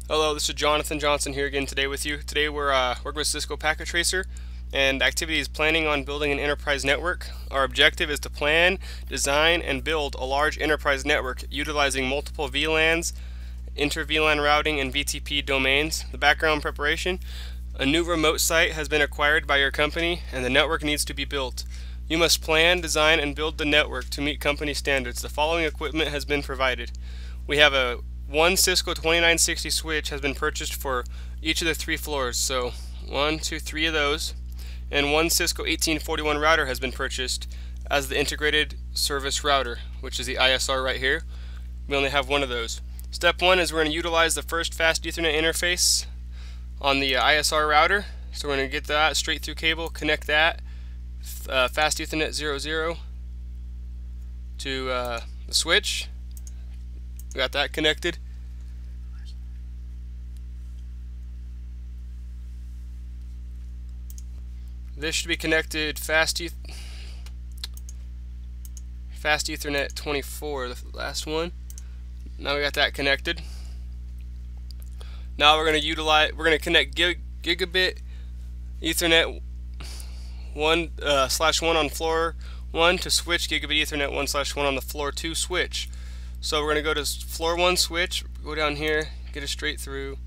Hello, this is Jonathan Johnson here again today with you. Today we're working with Cisco Packet Tracer, and activity is planning on building an enterprise network. Our objective is to plan, design, and build a large enterprise network utilizing multiple VLANs, inter-VLAN routing, and VTP domains. The background preparation: a new remote site has been acquired by your company and the network needs to be built. You must plan, design, and build the network to meet company standards. The following equipment has been provided. We have one Cisco 2960 switch has been purchased for each of the 3 floors, so 1, 2, 3 of those, and one Cisco 1841 router has been purchased as the integrated service router, which is the ISR right here. We only have one of those. Step 1 is we're going to utilize the first fast Ethernet interface on the ISR router. So we're going to get that straight through cable, connect that fast Ethernet 00 to the switch. We got that connected. This should be connected fast Ethernet 24, the last one. Now we got that connected. Now we're going to connect gigabit Ethernet 1/1 on floor 1 to switch gigabit Ethernet 1/1 on the floor 2 switch. So we're going to go to floor 1 switch, go down here, get it straight through,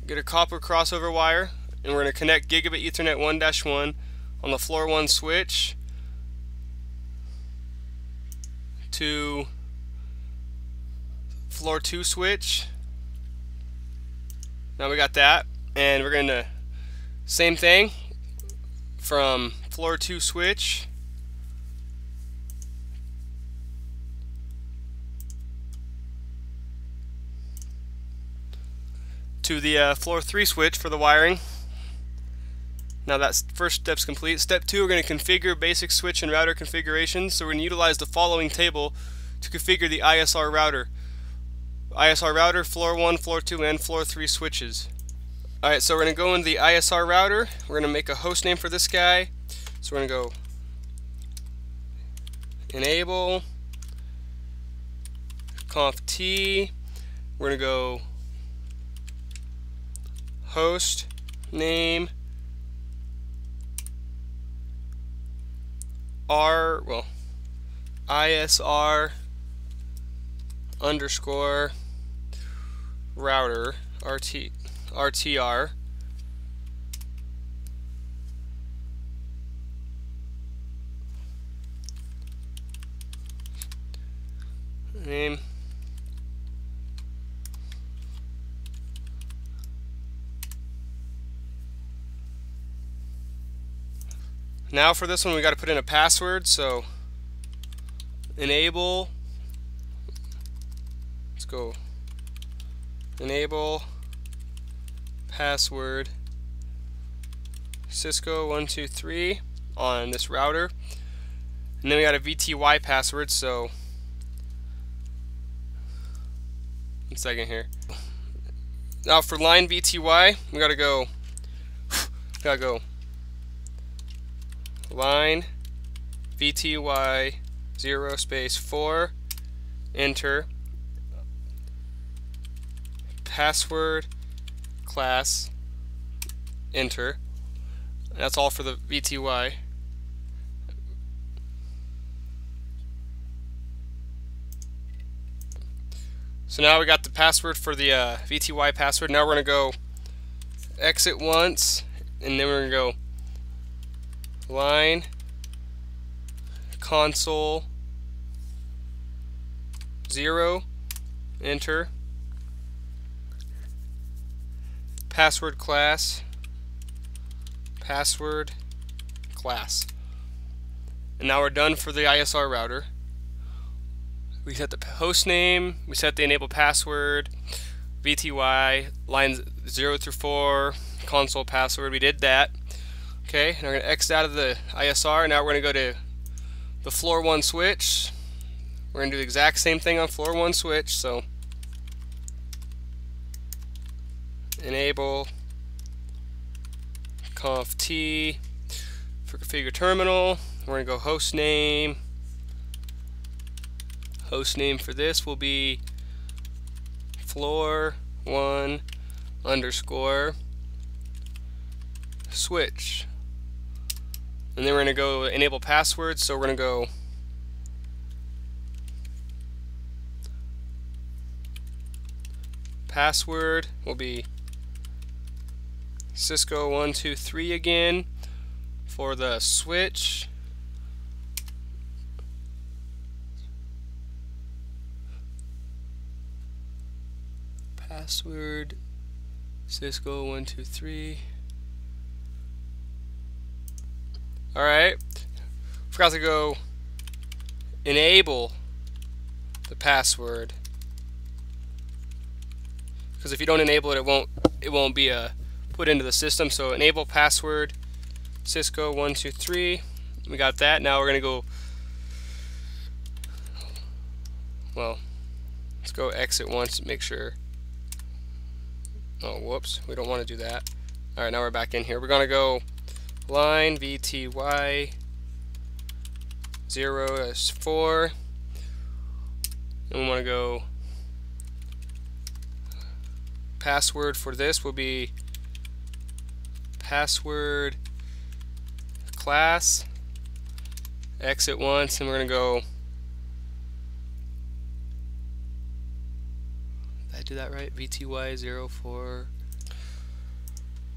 get a copper crossover wire, and we're going to connect gigabit Ethernet 1/1 on the floor 1 switch to floor 2 switch. Now we got that, and we're going to same thing from floor 2 switch to the floor 3 switch for the wiring. Now that first step's complete. Step 2, we're going to configure basic switch and router configurations. So we're going to utilize the following table to configure the ISR router. ISR router, floor 1, floor 2, and floor 3 switches. Alright, so we're going to go into the ISR router. We're going to make a host name for this guy. So we're going to go enable conf t. We're going to go host name ISR underscore router RTR name. Now for this one we got to put in a password, so enable, let's go enable password Cisco 123 on this router, and then we got a VTY password, so 1 second here. Now for line VTY we gotta go line VTY 0 space 4 enter password class enter. That's all for the VTY. So now we got the password for the VTY password. Now we're going to go exit once, and then we're going to go line console 0 enter password class and now we're done for the ISR router. We set the host name, we set the enable password, VTY, lines 0 through 4, console password, we did that. Okay, and we're going to exit out of the ISR. Now we're going to go to the floor 1 switch. We're going to do the exact same thing on floor 1 switch, so enable conf t for configure terminal. We're going to go host name. Host name for this will be floor 1 underscore switch, and then we're going to go enable passwords. So we're going to go password will be Cisco123 again. For the switch, password Cisco123. Alright, forgot to go enable the password, because if you don't enable it, it won't be put into the system. So enable password Cisco123. We got that. Now we're gonna go, well, let's go exit once, make sure. Oh, whoops, we don't want to do that. Alright, now we're back in here. We're gonna go line VTY 0S4, and we want to go password for this will be password class, exit once, and we're going to go, did I do that right? VTY04.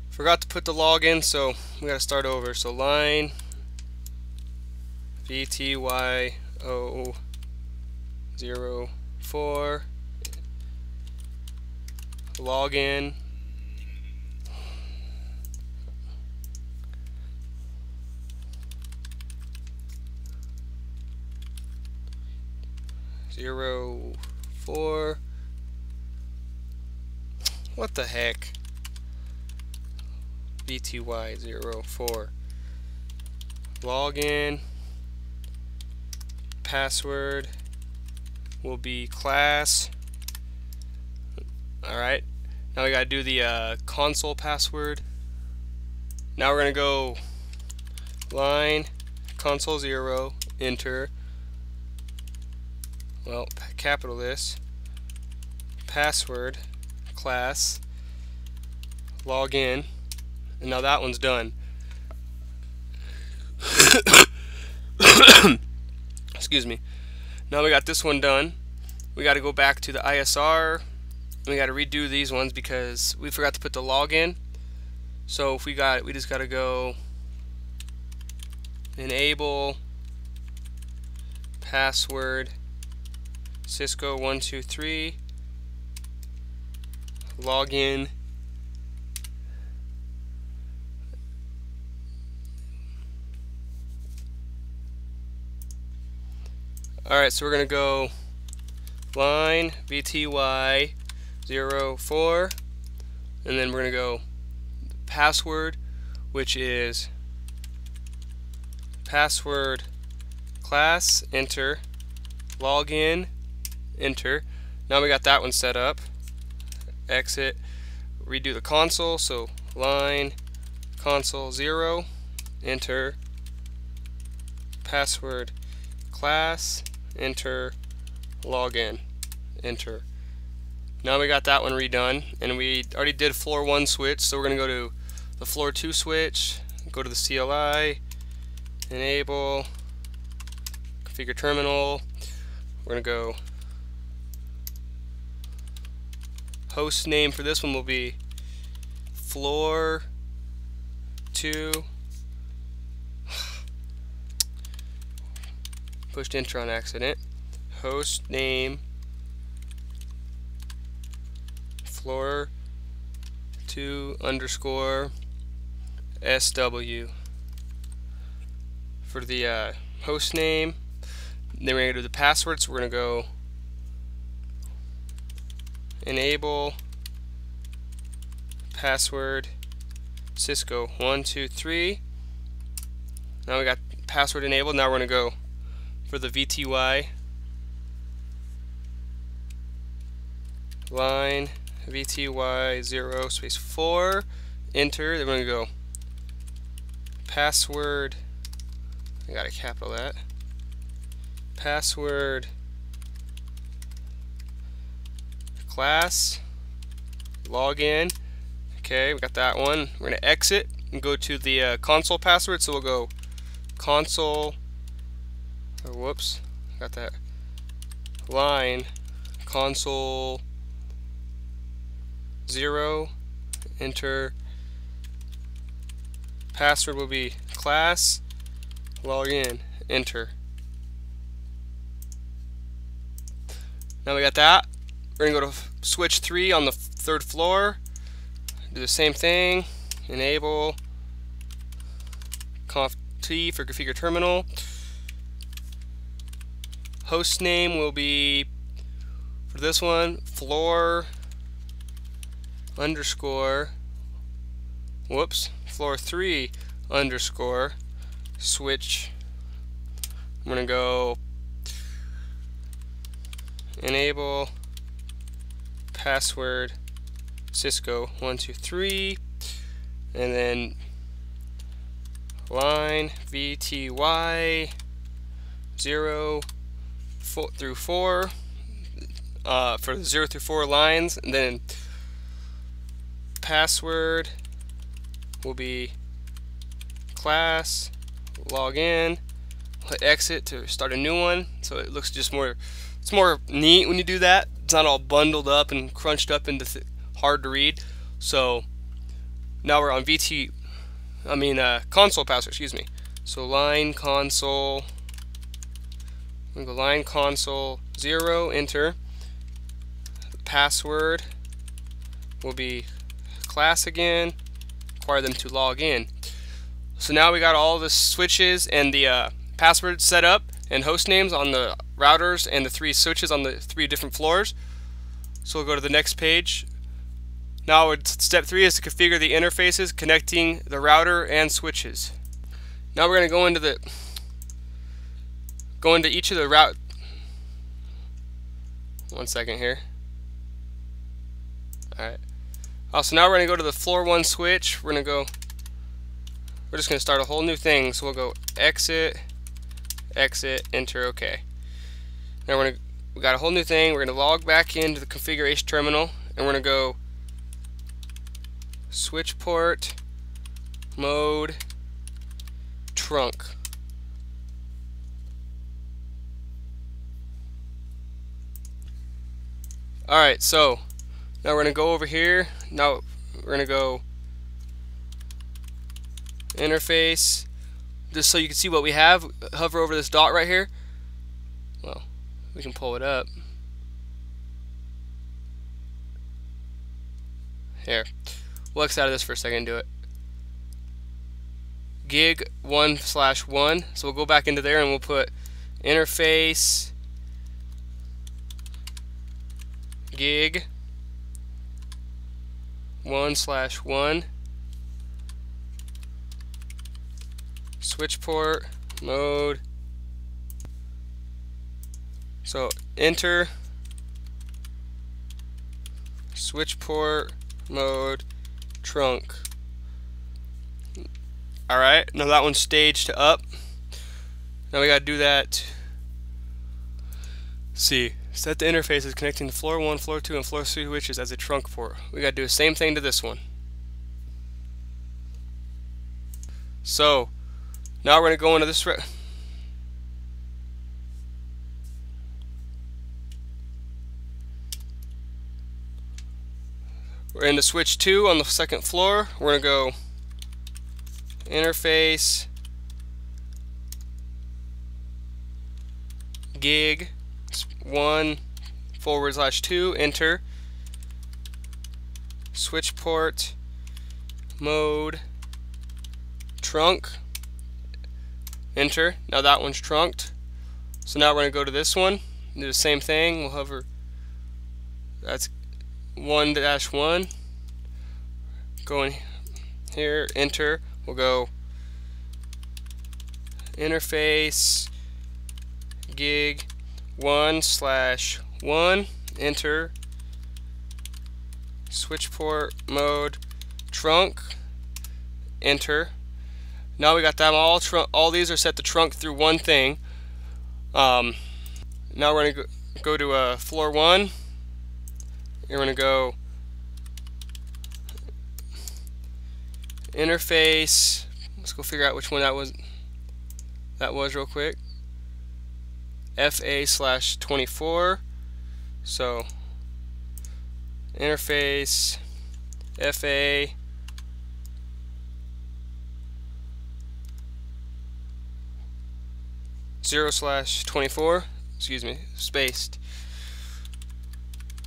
Forgot to put the login, so we got to start over. So line VTY004 login. Zero 4. What the heck? VTY04 login. Password will be class. Alright, now we gotta do the console password. Now we're gonna go line console 0, enter, well, capital this, password class, login, and now that one's done. Excuse me. Now we got this one done. We got to go back to the ISR. We got to redo these ones because we forgot to put the login. So if we just got to go enable password Cisco123 login. Alright, so we're going to go line VTY04, and then we're going to go password, which is password class, enter, login, enter. Now we got that one set up. Exit, redo the console, so line console 0, enter, password class, enter, login, enter. Now we got that one redone, and we already did floor 1 switch, so we're going to go to the floor 2 switch, go to the CLI, enable, configure terminal. We're going to go host name for this one will be floor 2. Pushed enter on accident. Host name floor 2 underscore SW for the host name. Then we're going to do the password, so we're going to go enable password Cisco123. Now we got password enabled. Now we're going to go for the VTY line VTY 0 / 4, enter. Then we're going to go password, I gotta capital that, password class, log in. Okay, we got that one. We're going to exit and go to the console password. So we'll go console, or whoops, got that line, console 0, enter, password will be class, log in, enter. Now we got that. We're going to go to switch 3 on the 3rd floor. Do the same thing. Enable conf T for configure terminal. Host name will be, for this one, floor underscore, whoops, floor 3 underscore switch. I'm going to go enable password Cisco 123, and then line VTY 0 through 4 for the 0 through 4 lines, and then password will be class, log in, hit exit to start a new one. So it looks just more, it's more neat when you do that. It's not all bundled up and crunched up into hard to read. So now we're on console password, excuse me. So line console, I'm going to go line console 0, enter. The password will be class again, require them to log in. So now we got all the switches and the password set up and host names on the routers and the 3 switches on the 3 different floors. So we'll go to the next page. Now step 3 is to configure the interfaces connecting the router and switches. Now we're going to go into each of the route. One second here. Alright. So now we're going to go to the floor 1 switch. We're just going to start a whole new thing. So we'll go exit, exit, enter, OK. Now we got a whole new thing. We're going to log back into the configuration terminal, and we're going to go switch port, mode, trunk. Alright, so now we're going to go over here. Now we're going to go interface, just so you can see what we have. Hover over this dot right here. Well, we can pull it up. Here. We'll X out of this for a second and do it. Gig 1/1. So we'll go back into there and we'll put interface gig 1/1 switch port mode. So enter switch port mode trunk. Alright, now that one's staged to up. Now we gotta do that. See, set the interfaces connecting the floor 1, floor 2, and floor 3 switches as a trunk port. We gotta do the same thing to this one. So now we're gonna go into this. We're into switch 2 on the 2nd floor. We're gonna go interface gig 1/2 enter switch port mode trunk enter. Now that one's trunked. So now we're going to go to this one, do the same thing. We'll hover, that's 1-1, go in here, enter. We'll go interface gig 1/1 enter switch port mode trunk enter. Now we got them all these are set to trunk through one thing. Now we're going to go to floor 1 You're going to go interface. Let's go figure out which one that was. That was real quick. FA/24. So interface FA (0/24). Excuse me, spaced.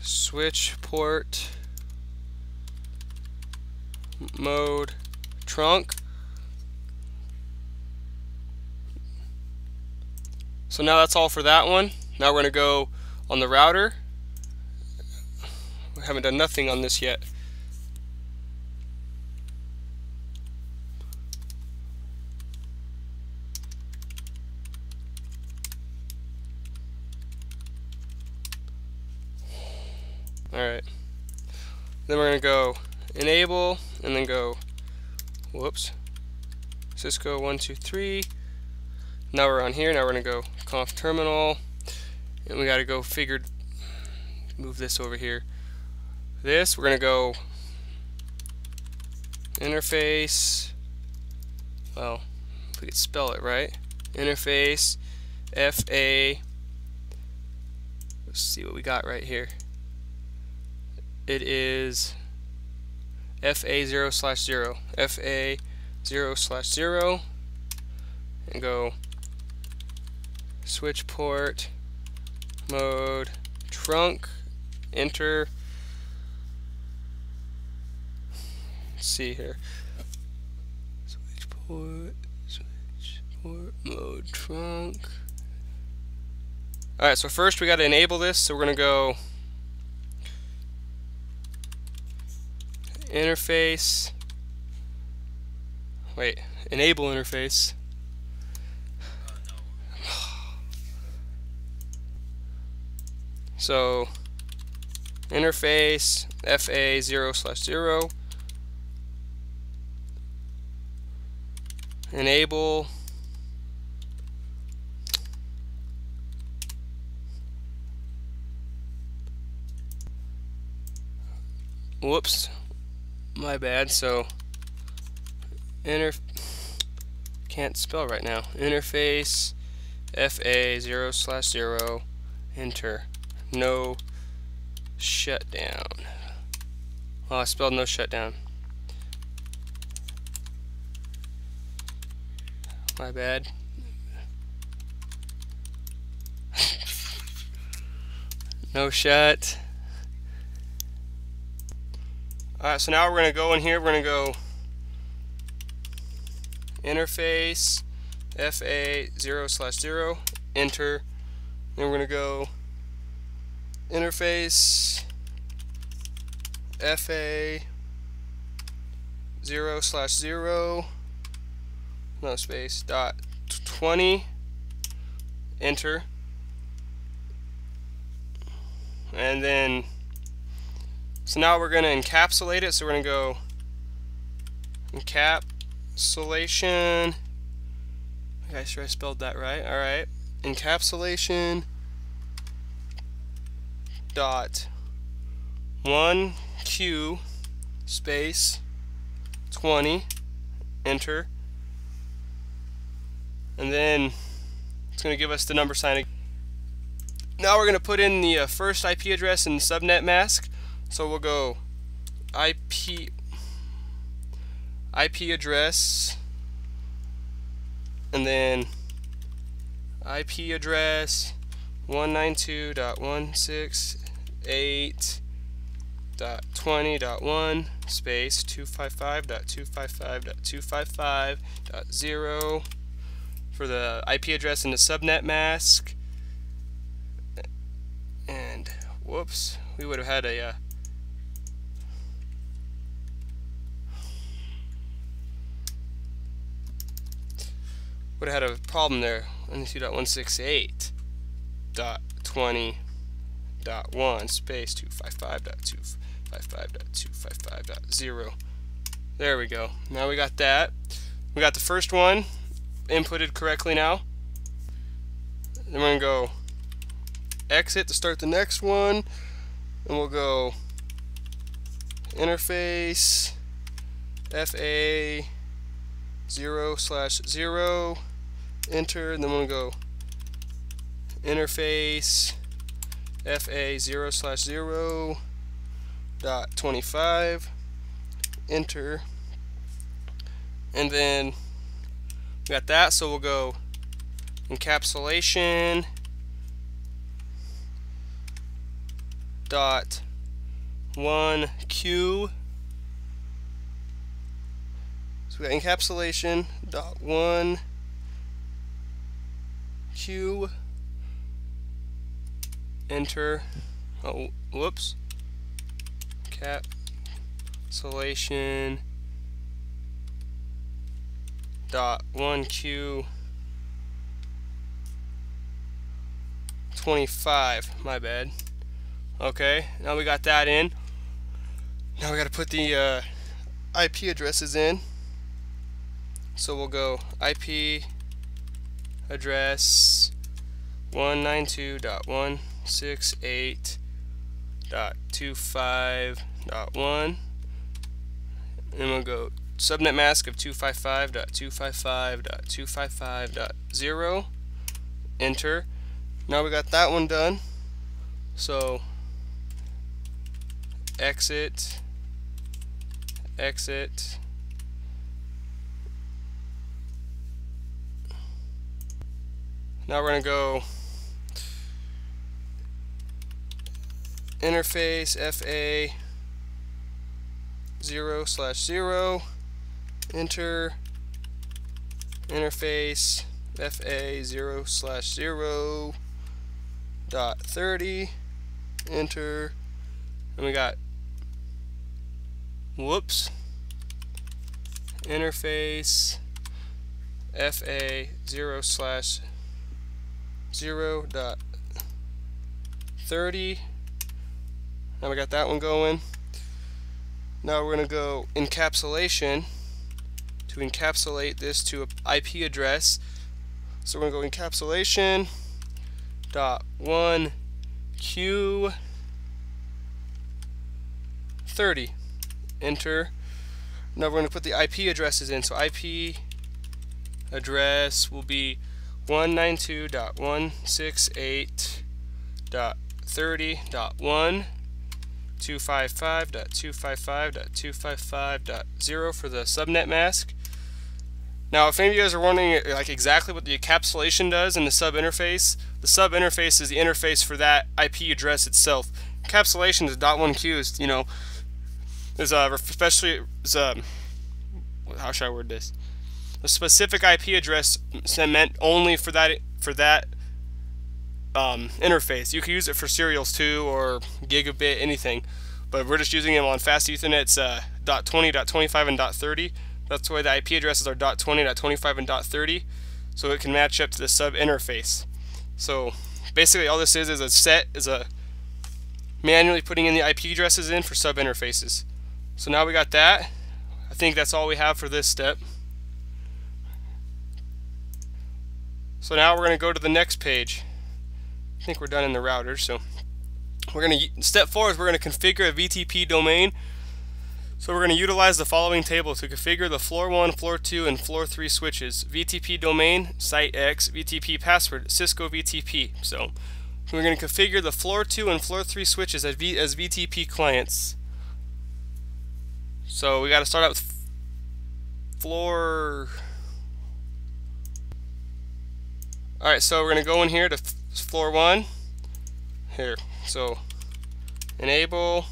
Switch port mode trunk. So now that's all for that one. Now we're going to go on the router. We haven't done nothing on this yet. Alright. Then we're going to go enable and then go, whoops, Cisco 123. Now we're on here. Now we're going to go conf terminal, and we got to go move this over here. This, we're going to go interface, well, if we could spell it right, interface FA, let's see what we got right here. It is FA0/0, FA0/0, and go switch port mode trunk, enter. Let's see here. Switch port mode trunk. Alright, so first we got to enable this, so we're going to go interface, enable interface. So interface FA0/0, enable whoops, my bad. So can't spell right now. Interface FA0/0, enter. No shutdown. Oh, I spelled no shutdown. My bad. No shut. Alright, so now we're going to go in here. We're going to go interface FA0/0, enter. Then we're going to go interface FA0/0, no space, .20, enter. And then, so now we're going to encapsulate it. So we're going to go encapsulation. I'm sure I spelled that right. Alright, encapsulation .1Q space 20, enter. And then it's going to give us the number sign. Now we're going to put in the first IP address and subnet mask. So we'll go IP address, and then IP address 192.168.20.1 space 255.255.255.0 for the IP address and the subnet mask. And whoops, we would have had a problem there. 192.168.20.1 space 255.255.255.0. There we go. Now we got that. We got the first one inputted correctly now. Then we're going to go exit to start the next one, and we'll go interface FA 0/0, enter, and then we'll go interface FA 0/0 .25, enter, and then we got that, so we'll go encapsulation dot 1Q. So we got encapsulation dot 1Q, enter. Oh, whoops. Encapsulation dot 1Q 25. My bad. Okay, now we got that in. Now we got to put the IP addresses in. So we'll go IP address 192.168.25.1, and we'll go subnet mask of 255.255.255.0, enter. Now we got that one done, so exit, exit, now we're going to go interface FA 0/0, enter, interface FA 0/0 .30, enter, and we got, whoops, interface FA 0/0 .30. Now we got that one going. Now we're going to go encapsulation to encapsulate this to an IP address. So we're going to go encapsulation dot 1Q 30, enter. Now we're going to put the IP addresses in. So IP address will be 192.168.30.1, 255.255.255.0 for the subnet mask. Now, if any of you guys are wondering like exactly what the encapsulation does in the sub interface is the interface for that IP address itself. Encapsulation is .1Q is, you know, is especially how should I word this? A specific IP address meant only for that interface. You can use it for serials too, or gigabit, anything, but we're just using them on fast Ethernet. It's .20, .25, and .30. That's why the IP addresses are .20, .25, and .30, so it can match up to the sub interface. So basically all this is a manually putting in the IP addresses in for sub interfaces. So now we got that. I think that's all we have for this step. So now we're going to go to the next page. I think we're done in the routers. So we're going to, step 4 is we're going to configure a VTP domain. So we're going to utilize the following table to configure the floor 1, floor 2, and floor 3 switches. VTP domain, site X, VTP password, Cisco VTP. So we're going to configure the floor 2 and floor 3 switches as VTP clients. So we got to start out with floor. Alright, so we're going to go in here to floor 1. Here, so enable.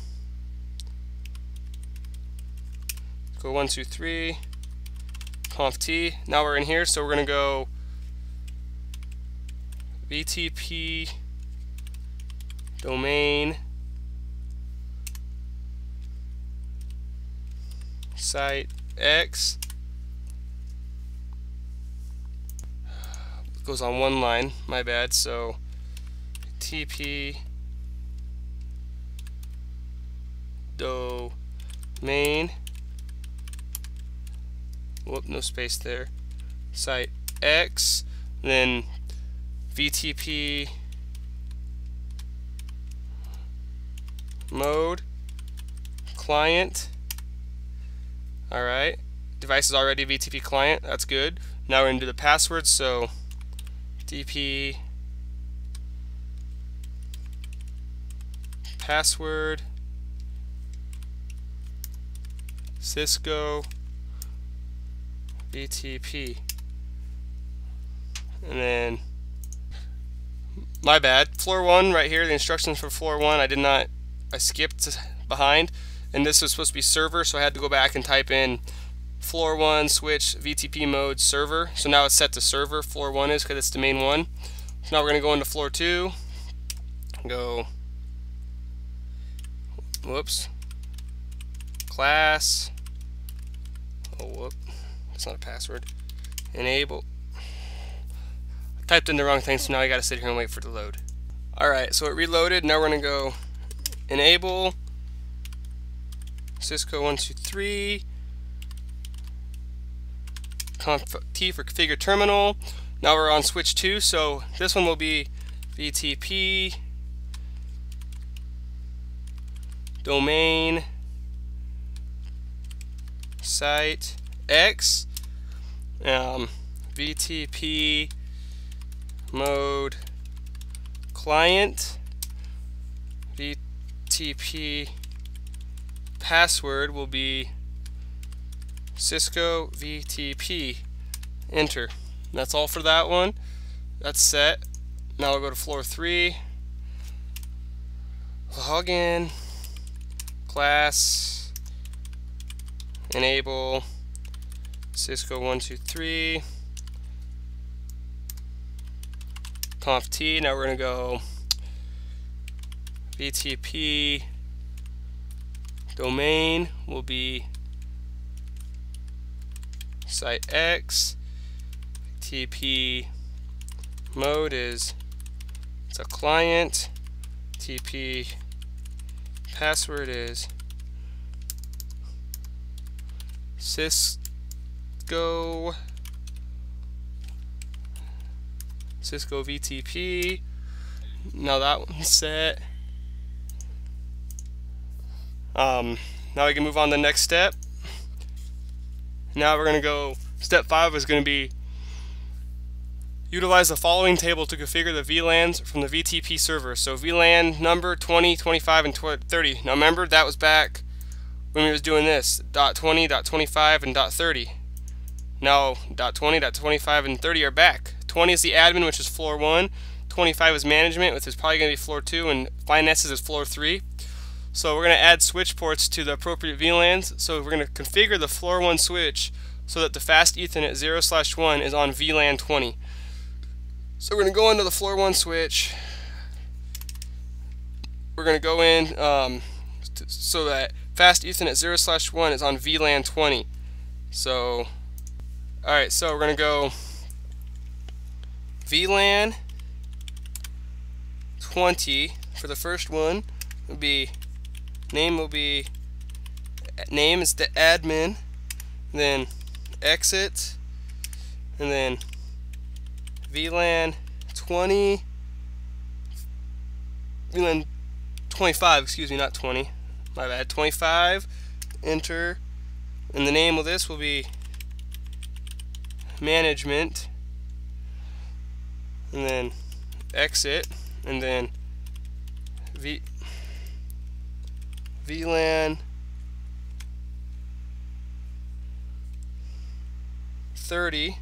Go 1, 2, 3, conf t. Now we're in here, so we're going to go VTP domain site X. It goes on one line, my bad. So TP domain. Whoop, no space there. Site X, then VTP client. Alright, device is already VTP client, that's good. Now we're going to do the password, so DP password Cisco VTP. And then, my bad, floor 1 right here, the instructions for floor 1, I skipped behind, and this was supposed to be server, so I had to go back and type in floor 1 switch VTP mode server. So now it's set to server, floor 1 is, because it's domain 1. So now we're going to go into floor 2, go, whoops, class, oh whoop, that's not a password, enable. I typed in the wrong thing, so now I got to sit here and wait for it to load. Alright, so it reloaded. Now we're going to go enable Cisco 123 conf T for configure terminal. Now we're on switch 2, so this one will be VTP domain site X, VTP mode client, VTP password will be Cisco VTP. Enter. That's all for that one. That's set. Now we'll go to floor 3. Log in. Class. Enable. Cisco 123. Conf T. Now we're going to go VTP domain will be site X. TP mode is it's a client. TP password is Cisco VTP. Now that one's set. Now we can move on to the next step. Now we're going to go, step 5 is going to be utilize the following table to configure the VLANs from the VTP server. So VLAN number 20, 25, and 30. Now remember, that was back when we was doing this, .20, .25, and .30. Now .20, .25, and 30 are back. 20 is the admin, which is floor 1. 25 is management, which is probably going to be floor 2, and finances is floor 3. So we're going to add switch ports to the appropriate VLANs. So we're going to configure the floor 1 switch so that the fast Ethernet 0/1 is on VLAN 20. So we're going to go into the floor 1 switch. We're going to go in so that fast Ethernet 0/1 is on VLAN 20. So, alright, so we're going to go VLAN 20 for the first one. Will be name is the admin, then exit, and then VLAN 20, VLAN 25, excuse me, not 20, my bad, 25, enter, and the name of this will be management, and then exit, and then VLAN 30,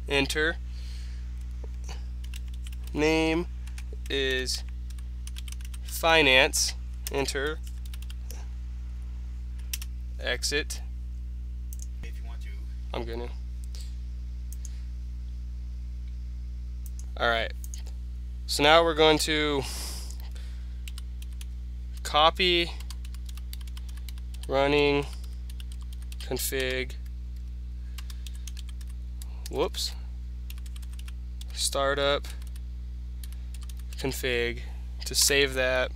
enter, name is finance, enter, exit. If you want to. I'm good now. Alright, so now we're going to copy running config, whoops, startup config to save that.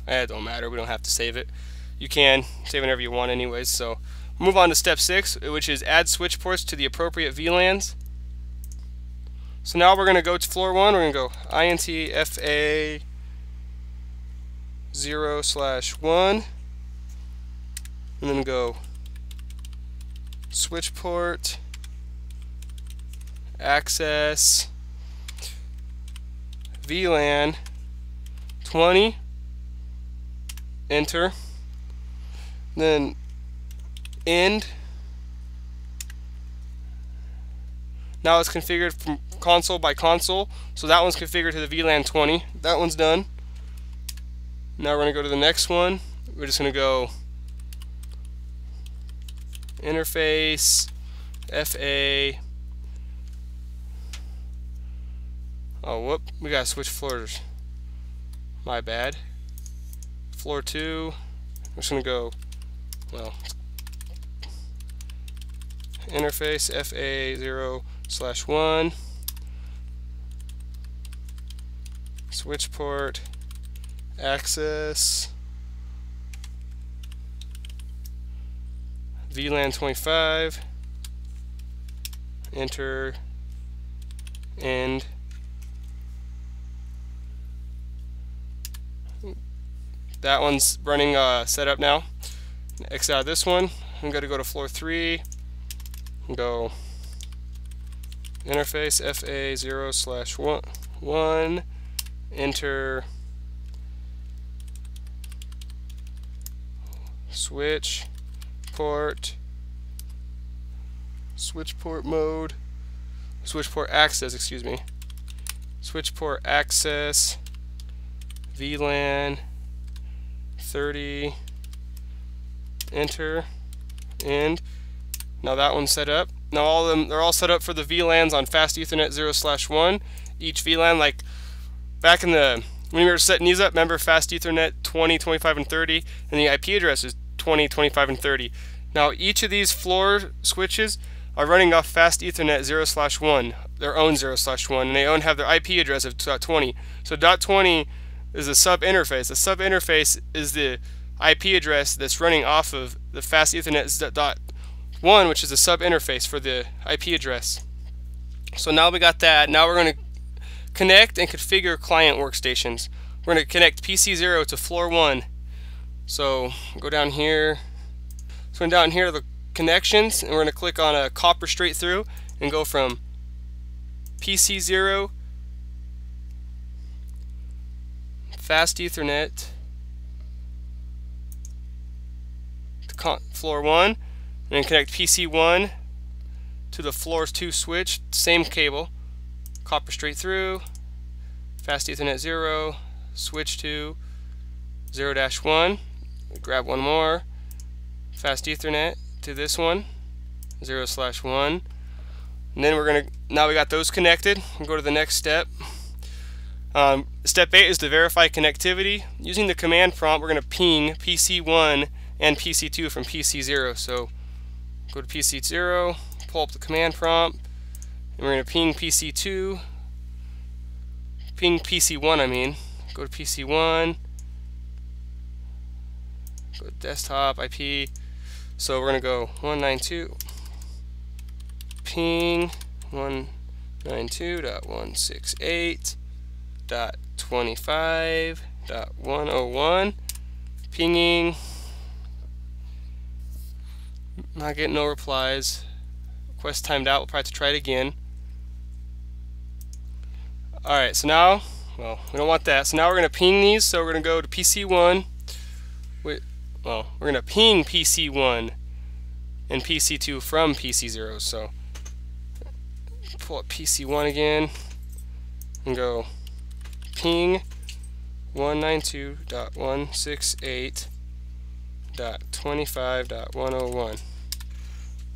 It don't matter, we don't have to save it. You can save it whenever you want anyways. So move on to step 6, which is add switch ports to the appropriate VLANs. So now we're going to go to floor 1, we're going to go INT FA 0/1, and then go switch port, access, VLAN 20, enter, then end. Now it's configured from console by console, so that one's configured to the VLAN 20. That one's done. Now we're going to go to the next one. We're just going to go interface FA. Oh, whoop, we gotta switch floors. My bad. Floor 2. I'm just gonna go, well, interface FA 0/1. Switch port, access, VLAN 25, enter, end. That one's running set up now. Exit out of this one. I'm going to go to floor 3 and go interface FA 0/1, enter, switch port mode, switch port access, excuse me, switch port access, VLAN 30, enter, end. Now that one's set up. Now all of them, they're all set up for the VLANs on Fast Ethernet 0/1. Each VLAN, like back in the, when we were setting these up, remember Fast Ethernet 20, 25, and 30, and the IP address is 20, 25, and 30. Now each of these floor switches are running off Fast Ethernet 0/1, their own 0/1, and they own have their IP address of .20. So .20 is a sub interface. The sub interface is the IP address that's running off of the Fast Ethernet .1, which is a sub interface for the IP address. So now we got that. Now we're going to connect and configure client workstations. We're going to connect PC0 to floor 1. So go down here. So down here to the connections, and we're going to click on a copper straight through and go from PC0 Fast Ethernet to floor 1, and then connect PC1 to the floor 2 switch, same cable, copper straight through, Fast Ethernet 0, switch to 0-1, grab one more, Fast Ethernet to this one, 0/1, and then we're gonna, now we got those connected, we'll go to the next step. Step 8 is to verify connectivity. Using the command prompt, we're going to ping PC1 and PC2 from PC0. So go to PC0, pull up the command prompt, and we're going to ping PC2, ping PC1 I mean, go to PC1, go to desktop IP, so we're going to go 192, ping 192.168.25.101, pinging, not getting no replies, request timed out, we'll probably have to try it again. Alright, so now, well, we don't want that, so now we're going to ping these, so we're going to go to PC1, we're going to ping PC1 and PC2 from PC0, so pull up PC1 again and go ping 192.168.25.101.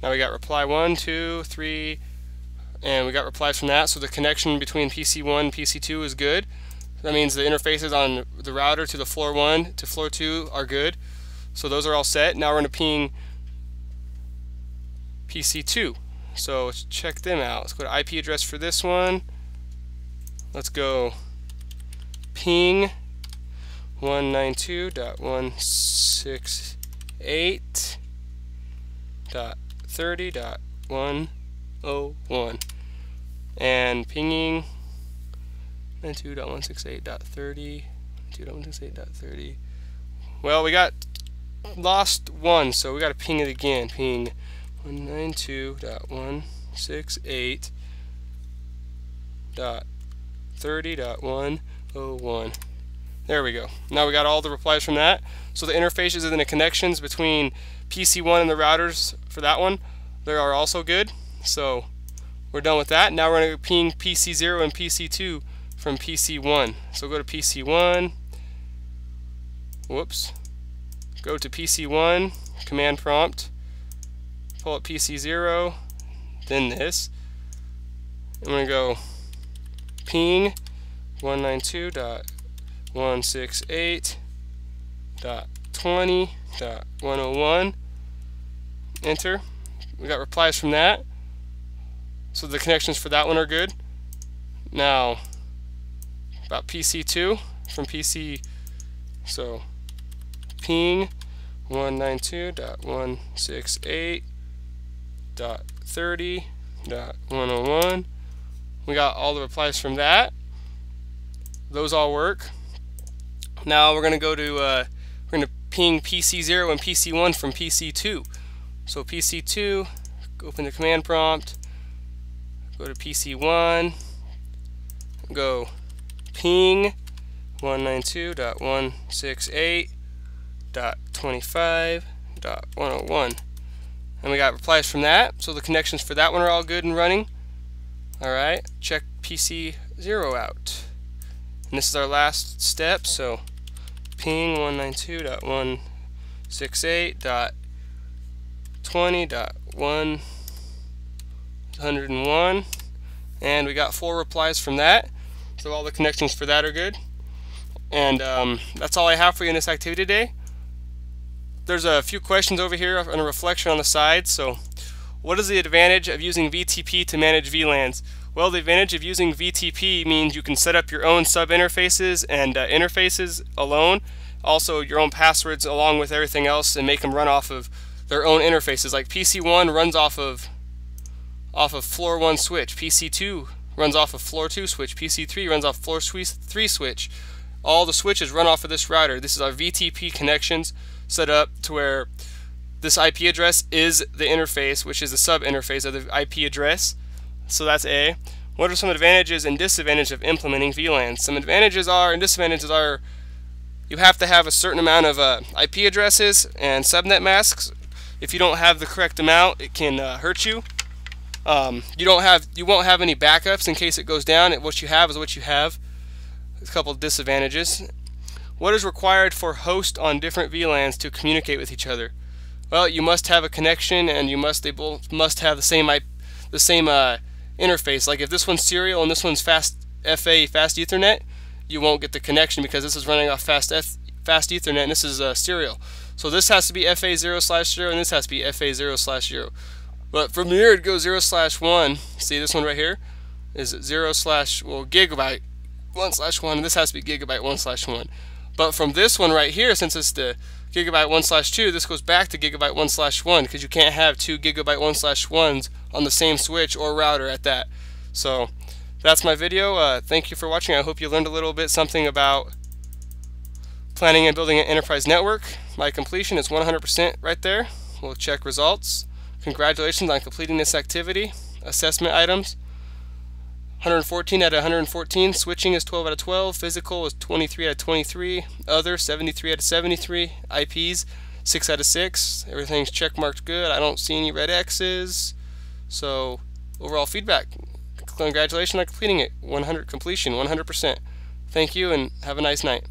Now we got reply 1, 2, 3, and we got replies from that, so the connection between PC1 and PC2 is good. That means the interfaces on the router to the floor 1 to floor 2 are good. So those are all set. Now we're going to ping PC2. So let's check them out. Let's go to IP address for this one. Let's go ping 192.168.30.101 and pinging 192.168.30, 192.168.30. Well, we got lost one, so we got to ping it again. Ping 192.168.30.101. There we go. Now we got all the replies from that. So the interfaces and the connections between PC1 and the routers for that one, they are also good. So we're done with that. Now we're going to ping PC0 and PC2 from PC1. So go to PC1. Whoops. Go to PC1, command prompt, pull up PC0, then this. I'm going to go ping 192.168.20.101. Enter. We got replies from that. So the connections for that one are good. Now, about PC2 from PC, so ping 192.168.30.101. We got all the replies from that. Those all work. Now we're going to go to we're going to ping PC0 and PC1 from PC2. So PC2, open the command prompt, go to PC1, go ping 192.168.25.101. And we got replies from that. So the connections for that one are all good and running. Alright, check PC0 out. And this is our last step, so ping 192.168.20.101, and we got 4 replies from that. So all the connections for that are good. And that's all I have for you in this activity today. There's a few questions over here and a reflection on the side. So what is the advantage of using VTP to manage VLANs? Well, the advantage of using VTP means you can set up your own sub interfaces and interfaces alone, also your own passwords along with everything else, and make them run off of their own interfaces. Like PC1 runs off of floor 1 switch, PC2 runs off of floor 2 switch, PC3 runs off floor 3 switch. All the switches run off of this router. This is our VTP connections set up to where this IP address is the interface, which is the sub interface of the IP address. So that's A. What are some advantages and disadvantages of implementing VLANs? Some advantages are and disadvantages are you have to have a certain amount of IP addresses and subnet masks. If you don't have the correct amount, it can hurt you. You won't have any backups in case it goes down. What you have is what you have. A couple of disadvantages. What is required for hosts on different VLANs to communicate with each other? Well, you must have a connection, and they both must have the same interface. Like if this one's serial and this one's fast Ethernet, you won't get the connection because this is running off fast Ethernet and this is serial. So this has to be FA0/0 and this has to be FA0/0. But from here it goes 0/1. See this one right here is gigabyte 1/1, and this has to be gigabyte 1/1. But from this one right here, since it's the gigabyte 1/2, this goes back to gigabyte 1/1 because you can't have 2 gigabyte 1/1s on the same switch or router at that. So that's my video. Thank you for watching. I hope you learned a little bit something about planning and building an enterprise network. My completion is 100% right there. We'll check results. Congratulations on completing this activity. Assessment items: 114 out of 114. Switching is 12 out of 12. Physical is 23 out of 23. Other 73 out of 73. IPs 6 out of 6. Everything's check marked good. I don't see any red X's. So overall feedback: congratulations on completing it. 100% completion, 100%. Thank you and have a nice night.